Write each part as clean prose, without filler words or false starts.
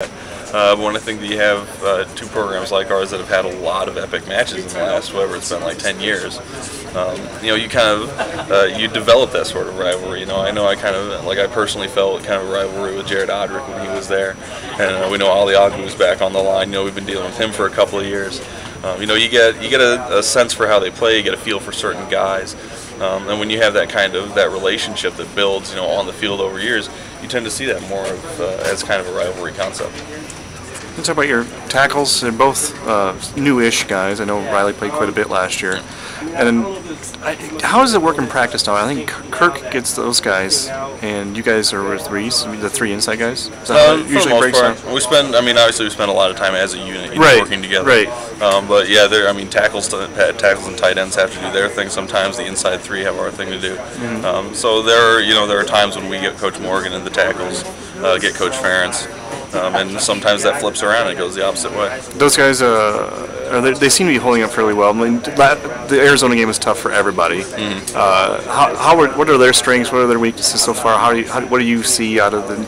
When I think that you have two programs like ours that have had a lot of epic matches in the last, whatever it's been, like 10 years, you kind of you develop that sort of rivalry. I kind of, like, I personally felt kind of a rivalry with Jared Odrick when he was there, and we know Ali Agbu's back on the line. We've been dealing with him for a couple of years. You get a sense for how they play, you get a feel for certain guys. And when you have that relationship that builds, on the field over years, you tend to see that more of as kind of a rivalry concept. Let's talk about your tackles. They're both new-ish guys. I know Riley played quite a bit last year. And how does it work in practice now? I think Kirk gets those guys, and you guys are with Reiff, the three inside guys. Is that how it usually breaks down? We spend a lot of time as a unit, working together. Right. But yeah, tackles and tight ends have to do their thing. Sometimes the inside three have our thing to do. Mm-hmm. So there are times when we get Coach Morgan and the tackles, get Coach Ferentz. And sometimes that flips around and it goes the opposite way. Those guys, they seem to be holding up fairly well. I mean, the Arizona game was tough for everybody. Mm-hmm. What are their strengths? What are their weaknesses so far? What do you see out of the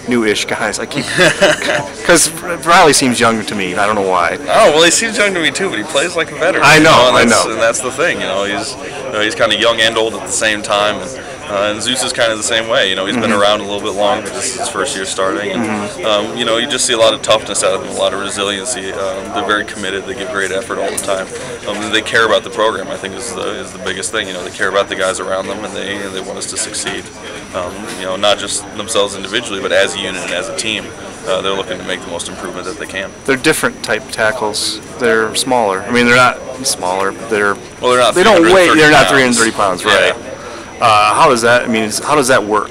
new-ish guys? Because Riley seems young to me. I don't know why. Oh, well, he seems young to me too, but he plays like a veteran. I know. And that's the thing. He's kind of young and old at the same time. And Zeus is kind of the same way. He's been around a little bit longer. This is his first year starting. And, you just see a lot of toughness out of them, a lot of resiliency. They're very committed. They give great effort all the time. They care about the program, I think, is the biggest thing. They care about the guys around them, and they want us to succeed. Not just themselves individually, but as a unit and as a team. They're looking to make the most improvement that they can. They're different type tackles. They're smaller. I mean, they're not smaller. They're not. They don't weigh. They're not 330 pounds. pounds, right? Yeah. How does that? I mean, how does that work?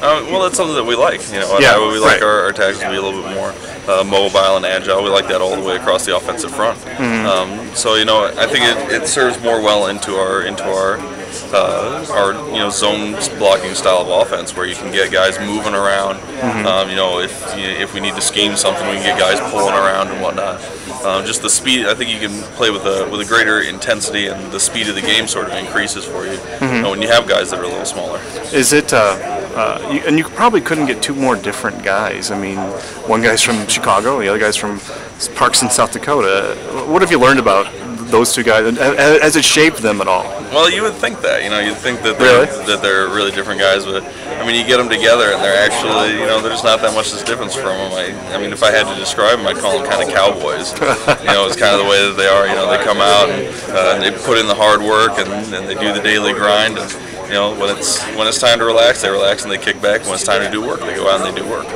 Well, that's something that we like. We like our tackles to be a little bit more mobile and agile. We like that all the way across the offensive front. So I think it serves more well into our zone blocking style of offense, where you can get guys moving around. If we need to scheme something, we can get guys pulling around and whatnot. Just the speed, I think you can play with a greater intensity, and the speed of the game sort of increases for you when you have guys that are a little smaller. Is it? And you probably couldn't get two more different guys. I mean, one guy's from Chicago, the other guy's from Parks in South Dakota. What have you learned about those two guys? Has it shaped them at all? Well, you would think that. You'd think that they're really different guys, but I mean, you get them together and they're actually, there's not that much difference from them. I mean, if I had to describe them, I'd call them kind of cowboys. It's kind of the way that they are. They come out and they put in the hard work and they do the daily grind. And, when it's time to relax, they relax and they kick back. When it's time to do work, they go out and they do work.